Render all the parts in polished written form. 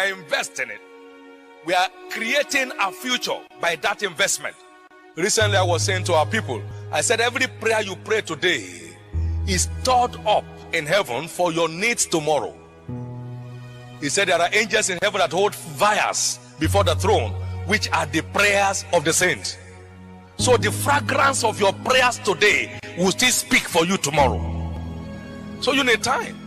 are investing it. We are creating a future by that investment. Recently, I was saying to our people, I said every prayer you pray today is stored up in heaven for your needs tomorrow. He said there are angels in heaven that hold vials before the throne, which are the prayers of the saints. So the fragrance of your prayers today will still speak for you tomorrow. So you need time.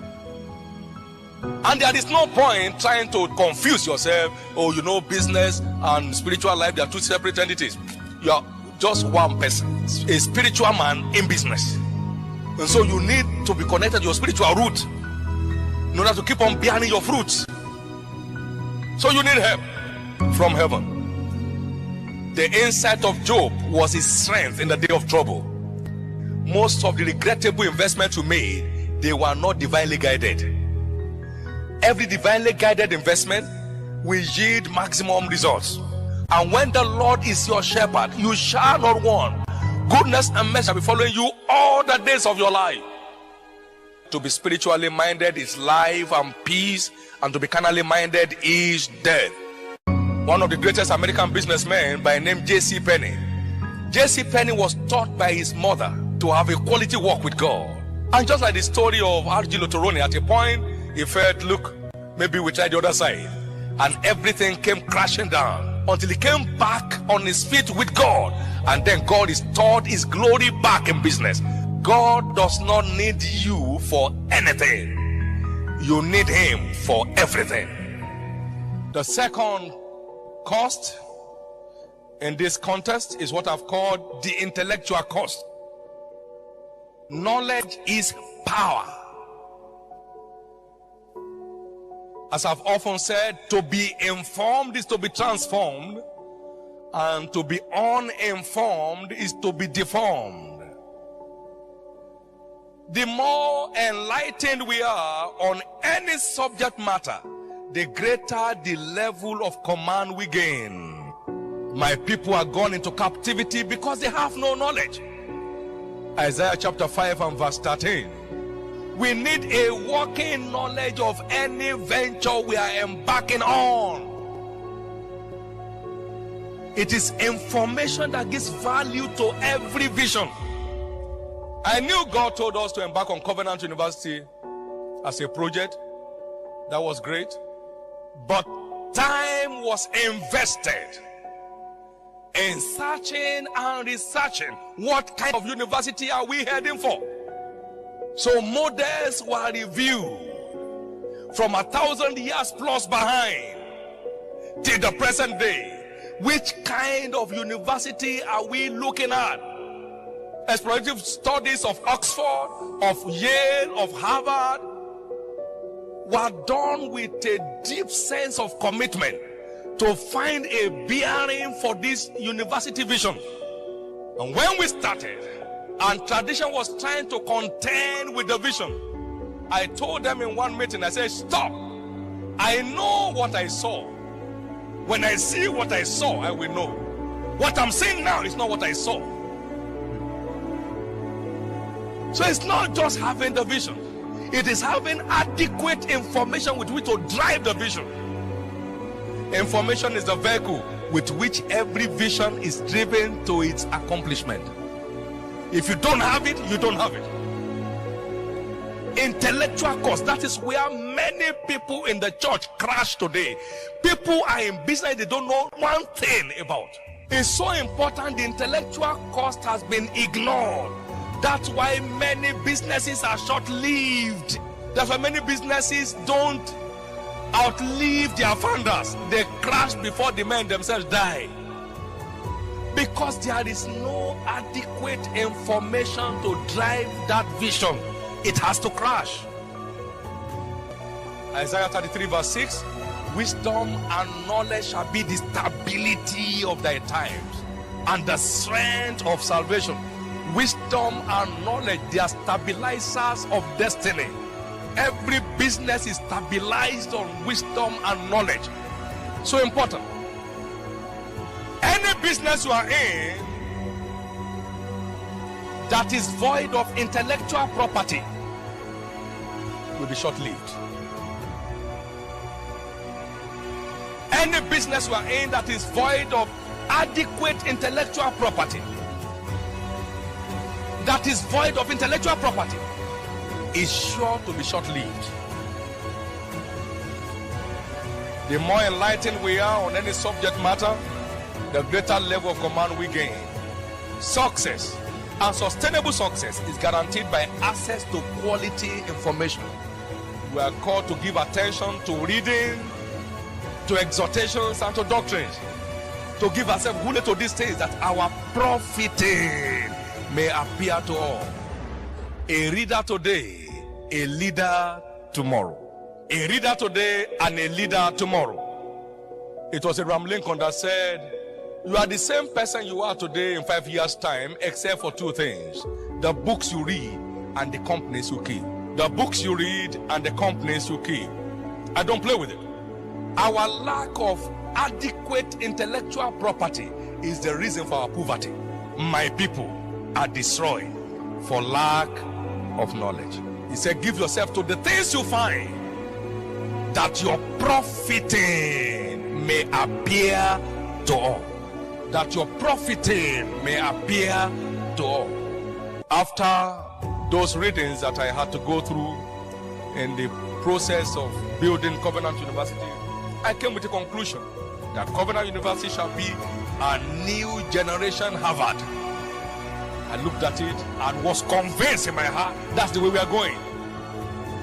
And there is no point trying to confuse yourself. Oh, you know, business and spiritual life, they are two separate entities. You are just one person, a spiritual man in business. And so you need to be connected to your spiritual root in order to keep on bearing your fruits. So you need help from heaven. The insight of Job was his strength in the day of trouble. Most of the regrettable investments you made, they were not divinely guided. Every divinely guided investment will yield maximum results. And when the Lord is your shepherd, you shall not want. Goodness and mercy shall be following you all the days of your life. To be spiritually minded is life and peace, and to be carnally minded is death. One of the greatest American businessmen by name J.C. Penney. J.C. Penney was taught by his mother to have a quality walk with God. And just like the story of R.G. Lotoroni, at a point he felt, look, maybe we try the other side. And everything came crashing down until he came back on his feet with God. And then God restored his glory back in business. God does not need you for anything. You need him for everything. The second cost in this contest is what I've called the intellectual cost. Knowledge is power. As I've often said, to be informed is to be transformed, and to be uninformed is to be deformed. The more enlightened we are on any subject matter, the greater the level of command we gain. My people are gone into captivity because they have no knowledge. Isaiah chapter 5 and verse 13. We need a working knowledge of any venture we are embarking on. It is information that gives value to every vision. I knew God told us to embark on Covenant University as a project. That was great. But time was invested in searching and researching. What kind of university are we heading for? So models were reviewed from 1,000 years plus behind till the present day. Which kind of university are we looking at? Explorative studies of Oxford, of Yale, of Harvard were done with a deep sense of commitment to find a bearing for this university vision. And when we started, and tradition was trying to contend with the vision, I told them in one meeting, I said, stop. I know what I saw. When I see what I saw, I will know. What I'm seeing now is not what I saw. So it's not just having the vision. It is having adequate information with which to drive the vision. Information is the vehicle with which every vision is driven to its accomplishment. If you don't have it, you don't have it. Intellectual cost, that is where many people in the church crash today. People are in business they don't know one thing about. It's so important. The intellectual cost has been ignored. That's why many businesses are short-lived. That's why many businesses don't outlive their founders. They crash before the men themselves die. Because there is no adequate information to drive that vision. It has to crash. Isaiah 33 verse 6. Wisdom and knowledge shall be the stability of thy times and the strength of salvation. Wisdom and knowledge, they are stabilizers of destiny. Every business is stabilized on wisdom and knowledge. So important. Any business you are in that is void of intellectual property will be short-lived. Any business you are in that is void of adequate intellectual property, is sure to be short-lived. The more enlightened we are on any subject matter, the greater level of command we gain. Success and sustainable success is guaranteed by access to quality information. We are called to give attention to reading, to exhortations, and to doctrines, to give ourselves wholly to these things, that our profiting may appear to all. A reader today, a leader tomorrow. A reader today and a leader tomorrow. It was Abraham Lincoln that said, you are the same person you are today in 5 years' time, except for two things: the books you read and the companies you keep. The books you read and the companies you keep. I don't play with it. Our lack of adequate intellectual property is the reason for our poverty. My people are destroyed for lack of knowledge. He said, give yourself to the things you find, that your profiting may appear to all. That your profiting may appear to all. After those readings that I had to go through in the process of building Covenant University, I came with a conclusion that Covenant University shall be a new generation Harvard. I looked at it and was convinced in my heart that's the way we are going.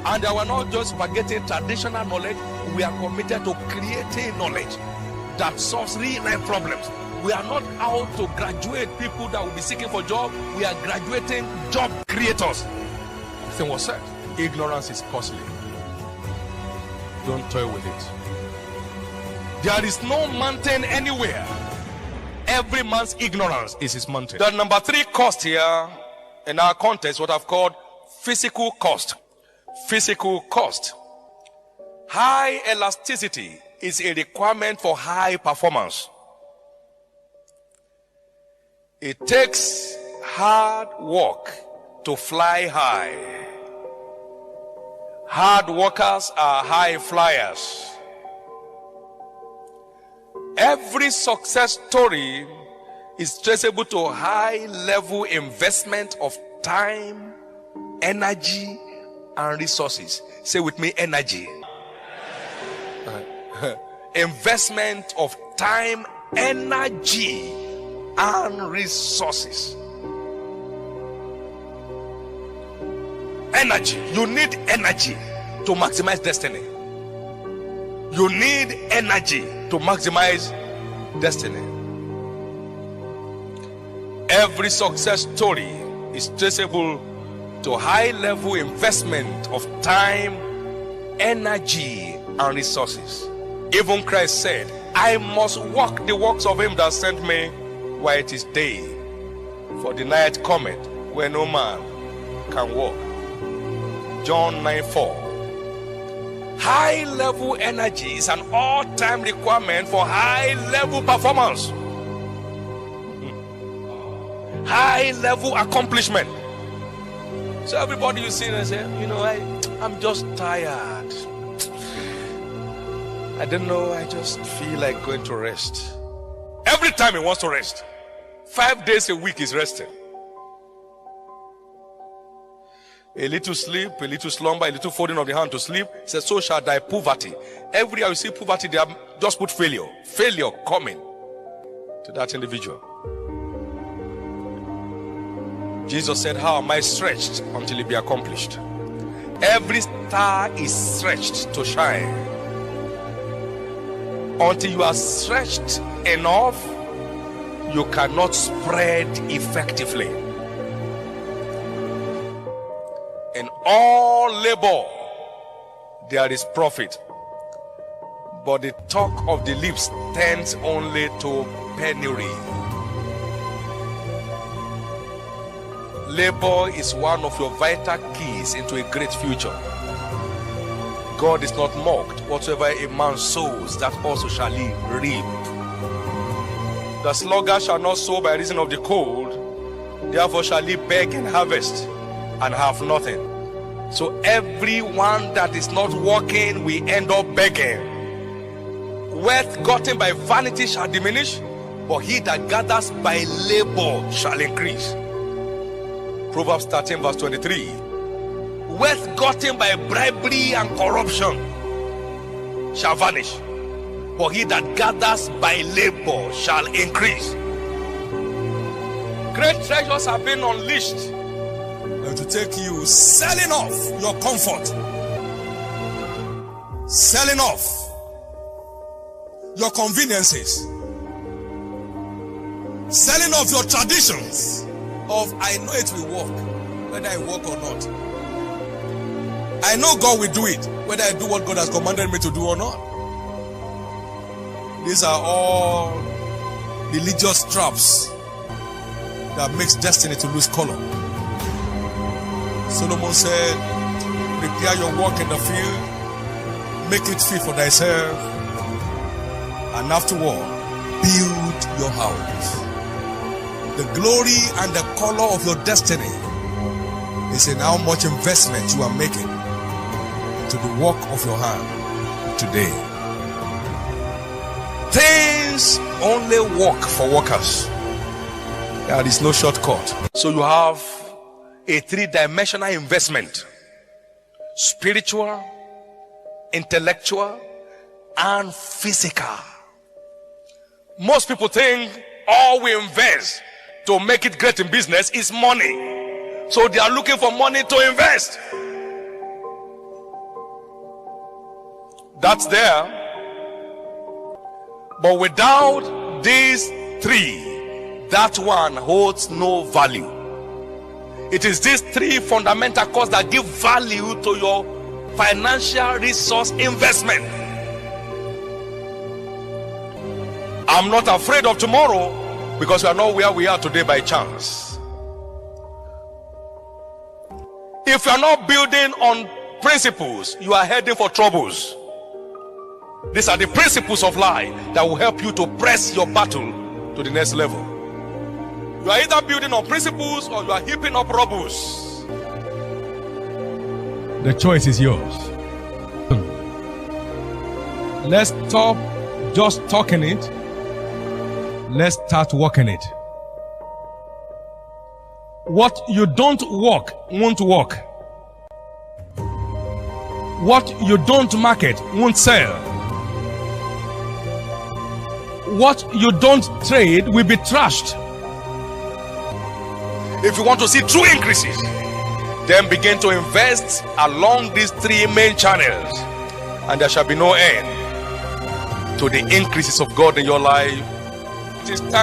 And we are not just forgetting traditional knowledge, we are committed to creating knowledge that solves real life problems. We are not out to graduate people that will be seeking for jobs. We are graduating job creators. The thing was said, ignorance is costly. Don't toy with it. There is no mountain anywhere. Every man's ignorance is his mountain. The number 3 cost here in our context, what I've called physical cost. Physical cost. High elasticity is a requirement for high performance. It takes hard work to fly high. Hard workers are high flyers. Every success story is traceable to high level investment of time, energy, and resources. Say with me, energy. Investment of time, energy, and resources. Energy. You need energy to maximize destiny. You need energy to maximize destiny. Every success story is traceable to high level investment of time, energy, and resources. Even Christ said, I must walk the works of him that sent me while it is day, for the night cometh when no man can walk. John 9:4. High level energy is an all-time requirement for high level performance. High level accomplishment. So everybody you see and say, you know, I'm just tired. I don't know, I just feel like going to rest. Every time he wants to rest. 5 days a week is resting. A little sleep, a little slumber, a little folding of the hand to sleep. He says, so shall thy poverty. Every year you see poverty, they have just put failure. Failure coming to that individual. Jesus said, how am I stretched until it be accomplished? Every star is stretched to shine. Until you are stretched enough, you cannot spread effectively. In all labor, there is profit, but the talk of the lips tends only to penury. Labor is one of your vital keys into a great future. God is not mocked. Whatsoever a man sows, that also shall he reap. The sluggard shall not sow by reason of the cold, therefore shall he beg and harvest and have nothing. So everyone that is not working will end up begging. Wealth gotten by vanity shall diminish, but he that gathers by labor shall increase. Proverbs 13 verse 23. Wealth gotten by bribery and corruption shall vanish, but he that gathers by labor shall increase. Great treasures have been unleashed to take you selling off your comfort, selling off your conveniences, selling off your traditions of I know it will work whether I work or not. I know God will do it whether I do what God has commanded me to do or not. These are all religious traps that makes destiny to lose color. Solomon said, prepare your work in the field, make it fit for thyself, and afterward build your house. The glory and the color of your destiny is in how much investment you are making into the work of your hand today. Things only work for workers. There is no shortcut. So you have a three-dimensional investment: spiritual, intellectual, and physical. Most people think all we invest to make it great in business is money. So they are looking for money to invest. That's there. But without these three, that one holds no value. It is these three fundamental causes that give value to your financial resource investment. I'm not afraid of tomorrow because we are not where we are today by chance. If you are not building on principles, you are heading for troubles. These are the principles of life that will help you to press your battle to the next level. You are either building on principles or you are heaping up rubbles. The choice is yours. Let's stop just talking it. Let's start working it. What you don't work won't work. What you don't market won't sell. What you don't trade will be trashed. If you want to see true increases, then begin to invest along these three main channels, and there shall be no end to the increases of God in your life. It is time